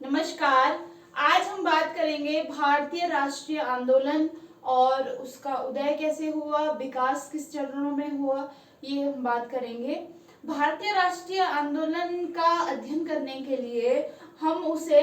नमस्कार। आज हम बात करेंगे भारतीय राष्ट्रीय आंदोलन और उसका उदय कैसे हुआ, विकास किस चरणों में हुआ, ये हम बात करेंगे। भारतीय राष्ट्रीय आंदोलन का अध्ययन करने के लिए हम उसे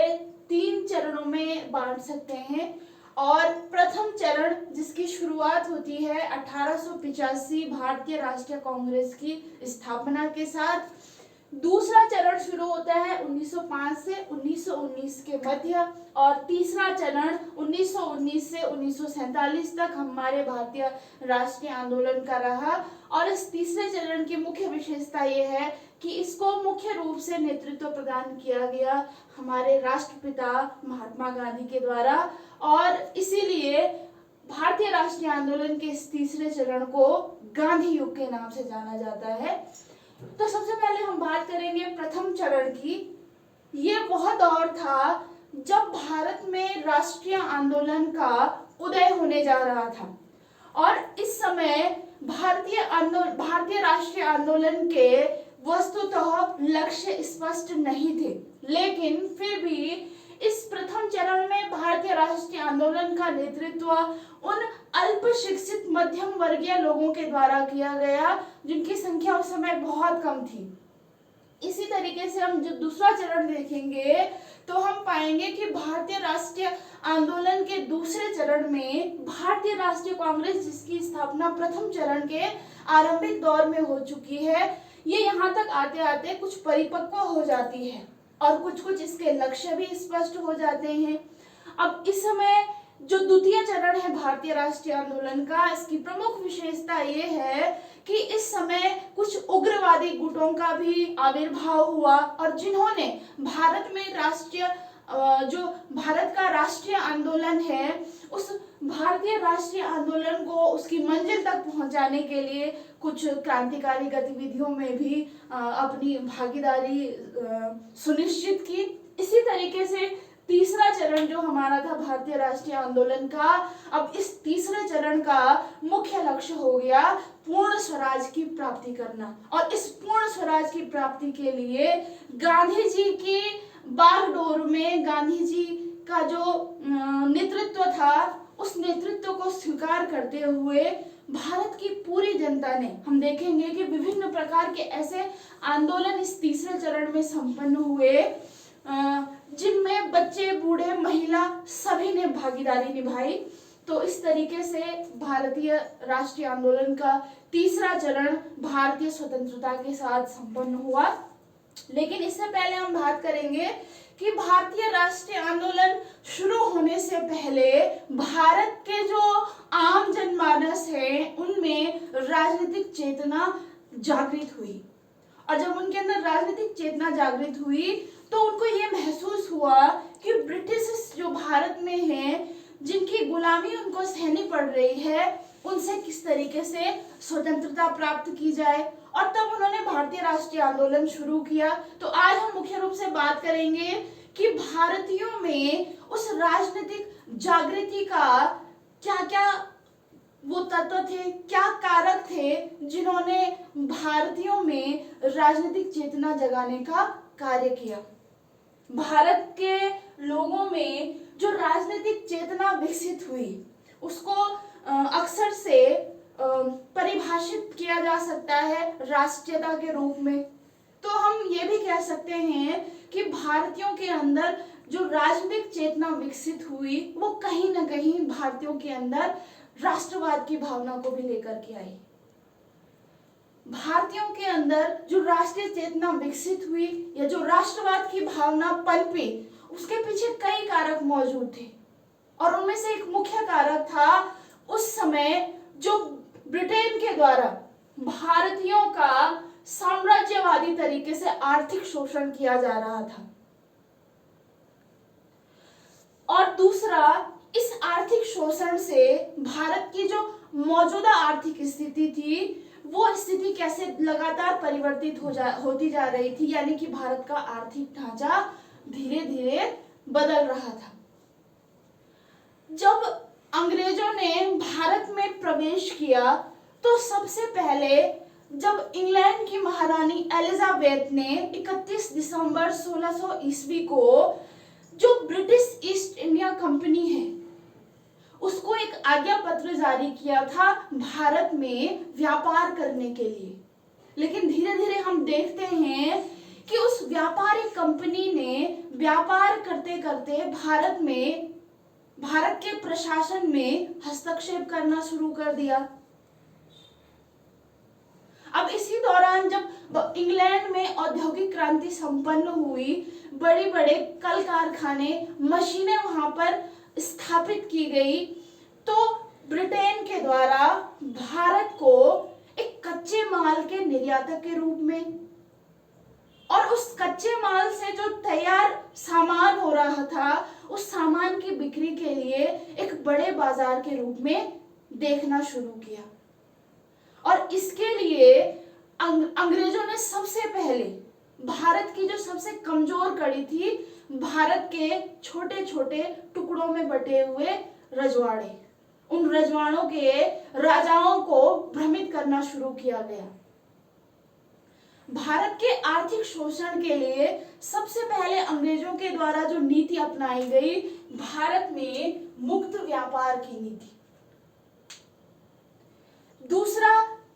3 चरणों में बांट सकते हैं। और प्रथम चरण जिसकी शुरुआत होती है 1885 भारतीय राष्ट्रीय कांग्रेस की स्थापना के साथ। दूसरा चरण शुरू होता है 1905 से 1919 के मध्य और तीसरा चरण 1919 से 1947 तक हमारे भारतीय राष्ट्रीय आंदोलन का रहा। और इस तीसरे चरण की मुख्य विशेषता ये है कि इसको मुख्य रूप से नेतृत्व प्रदान किया गया हमारे राष्ट्रपिता महात्मा गांधी के द्वारा और इसीलिए भारतीय राष्ट्रीय आंदोलन के इस तीसरे चरण को गांधी युग के नाम से जाना जाता है। तो सबसे पहले हम बात करेंगे प्रथम चरण की। ये वह दौर था जब भारत में राष्ट्रीय आंदोलन का उदय होने जा रहा था और इस समय भारतीय राष्ट्रीय आंदोलन के वस्तुतः लक्ष्य स्पष्ट नहीं थे, लेकिन फिर भी इस प्रथम चरण में भारतीय राष्ट्रीय आंदोलन का नेतृत्व उन अल्प शिक्षित मध्यम वर्गीय लोगों के द्वारा किया गया जिनकी संख्या उस समय बहुत कम थी। इसी तरीके से हम जो दूसरा चरण देखेंगे तो हम पाएंगे कि भारतीय राष्ट्रीय आंदोलन के दूसरे चरण में भारतीय राष्ट्रीय कांग्रेस जिसकी स्थापना प्रथम चरण के आरंभिक दौर में हो चुकी है, ये यहाँ तक आते आते कुछ परिपक्व हो जाती है और कुछ इसके लक्ष्य भी स्पष्ट हो जाते हैं। अब इस समय जो द्वितीय चरण है भारतीय राष्ट्रीय आंदोलन का, इसकी प्रमुख विशेषता ये है कि इस समय कुछ उग्रवादी गुटों का भी आविर्भाव हुआ और जिन्होंने भारत में जो भारत का राष्ट्रीय आंदोलन है उस भारतीय राष्ट्रीय आंदोलन को उसकी मंजिल तक पहुंचाने के लिए कुछ क्रांतिकारी गतिविधियों में भी अपनी भागीदारी सुनिश्चित की। इसी तरीके से तीसरा चरण जो हमारा था भारतीय राष्ट्रीय आंदोलन का, अब इस तीसरे चरण का मुख्य लक्ष्य हो गया पूर्ण स्वराज की प्राप्ति करना और इस पूर्ण स्वराज की प्राप्ति के लिए गांधी जी की बागडोर में गांधी जी का जो नेतृत्व था उस नेतृत्व को स्वीकार करते हुए भारत की पूरी जनता ने, हम देखेंगे कि विभिन्न प्रकार के ऐसे आंदोलन इस तीसरे चरण में संपन्न हुए जिनमें बच्चे, बूढ़े, महिला सभी ने भागीदारी निभाई। तो इस तरीके से भारतीय राष्ट्रीय आंदोलन का तीसरा चरण भारतीय स्वतंत्रता के साथ संपन्न हुआ। लेकिन इससे पहले हम बात करेंगे कि भारतीय राष्ट्रीय आंदोलन शुरू होने से पहले भारत के जो आम जनमानस है उनमें राजनीतिक चेतना जागृत हुई और जब उनके अंदर राजनीतिक चेतना जागृत हुई तो उनको ये महसूस हुआ कि ब्रिटिश जो भारत में हैं जिनकी गुलामी उनको सहनी पड़ रही है उनसे किस तरीके से स्वतंत्रता प्राप्त की जाए और तब उन्होंने भारतीय राष्ट्रीय आंदोलन शुरू किया। तो आज हम मुख्य रूप से बात करेंगे कि भारतीयों में उस राजनीतिक जागृति का क्या क्या वो तत्व थे, क्या कारक थे जिन्होंने भारतीयों में राजनीतिक चेतना जगाने का कार्य किया। भारत के लोगों में जो राजनीतिक चेतना विकसित हुई उसको अक्सर से परिभाषित किया जा सकता है राष्ट्रीयता के रूप में। तो हम ये भी कह सकते हैं कि भारतीयों के अंदर जो राजनीतिक चेतना विकसित हुई वो कहीं ना कहीं भारतीयों के अंदर राष्ट्रवाद की भावना को भी लेकर के आई। भारतीयों के अंदर जो राष्ट्रीय चेतना विकसित हुई या जो राष्ट्रवाद की भावना पनपी उसके पीछे कई कारक मौजूद थे और उनमें से एक मुख्य कारक था उस समय जो ब्रिटेन के द्वारा भारतीयों का साम्राज्यवादी तरीके से आर्थिक शोषण किया जा रहा था और दूसरा इस आर्थिक शोषण से भारत की जो मौजूदा आर्थिक स्थिति थी वो स्थिति कैसे लगातार परिवर्तित होती जा रही थी, यानी कि भारत का आर्थिक ढांचा धीरे धीरे बदल रहा था। जब अंग्रेजों ने भारत में प्रवेश किया तो सबसे पहले जब इंग्लैंड की महारानी एलिजाबेथ ने 31 दिसंबर 1600 ईस्वी को ईस्ट इंडिया कंपनी है उसको एक आज्ञा पत्र जारी किया था भारत में व्यापार करने के लिए। लेकिन धीरे धीरे हम देखते हैं कि उस व्यापारिक कंपनी ने व्यापार करते करते भारत के प्रशासन में हस्तक्षेप करना शुरू कर दिया। अब इसी दौरान जब इंग्लैंड में औद्योगिक क्रांति संपन्न हुई, बड़े बड़े कल कारखाने, मशीनें वहां पर स्थापित की गई, तो ब्रिटेन के द्वारा भारत को एक कच्चे माल के निर्यातक के रूप में और उस कच्चे माल से जो तैयार सामान हो रहा था उस सामान की बिक्री के लिए एक बड़े बाजार के रूप में देखना शुरू किया। और इसके लिए अंग्रेजों ने सबसे पहले भारत की जो सबसे कमजोर कड़ी थी, भारत के छोटे छोटे टुकड़ों में बटे हुए रजवाड़े, उन रजवाड़ों के राजाओं को भ्रमित करना शुरू किया गया। भारत के आर्थिक शोषण के लिए सबसे पहले अंग्रेजों के द्वारा जो नीति अपनाई गई, भारत में मुक्त व्यापार की नीति। दूसरा,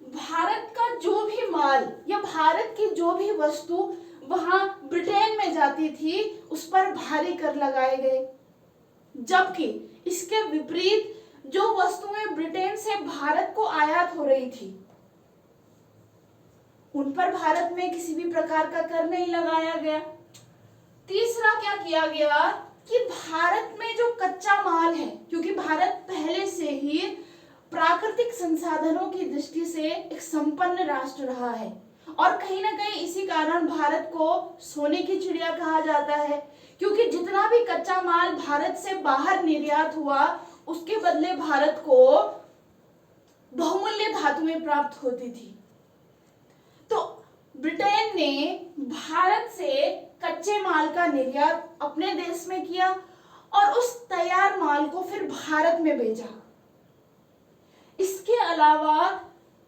भारत का जो भी माल या भारत की जो भी वस्तु वहां ब्रिटेन में जाती थी उस पर भारी कर लगाए गए, जबकि इसके विपरीत जो वस्तुएं ब्रिटेन से भारत को आयात हो रही थी उन पर भारत में किसी भी प्रकार का कर नहीं लगाया गया। तीसरा क्या किया गया कि भारत में जो कच्चा माल है, क्योंकि भारत पहले से ही प्राकृतिक संसाधनों की दृष्टि से एक संपन्न राष्ट्र रहा है और कहीं ना कहीं इसी कारण भारत को सोने की चिड़िया कहा जाता है, क्योंकि जितना भी कच्चा माल भारत से बाहर निर्यात हुआ उसके बदले भारत को बहुमूल्य धातुएं प्राप्त होती थी। तो ब्रिटेन ने भारत से कच्चे माल का निर्यात अपने देश में किया और उस तैयार माल को फिर भारत में भेजा। इसके अलावा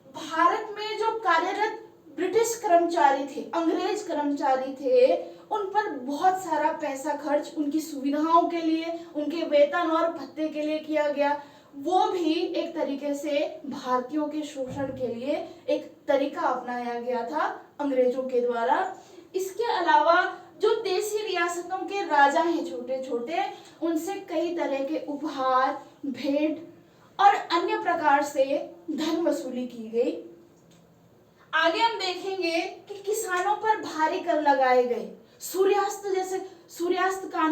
भारत में जो कार्यरत ब्रिटिश कर्मचारी थे, अंग्रेज कर्मचारी थे, उन पर बहुत सारा पैसा खर्च उनकी सुविधाओं के लिए, उनके वेतन और भत्ते के लिए किया गया। वो भी एक तरीके से भारतीयों के शोषण के लिए एक तरीका अपनाया गया था अंग्रेजों के द्वारा। इसके अलावा जो देसी रियासतों के राजा हैं छोटे छोटे, उनसे कई तरह के उपहार, भेंट और अन्य प्रकार से धन वसूली की गई। आगे हम देखेंगे कि किसानों पर भारी कर लगाए गए। सूर्यास्त कानून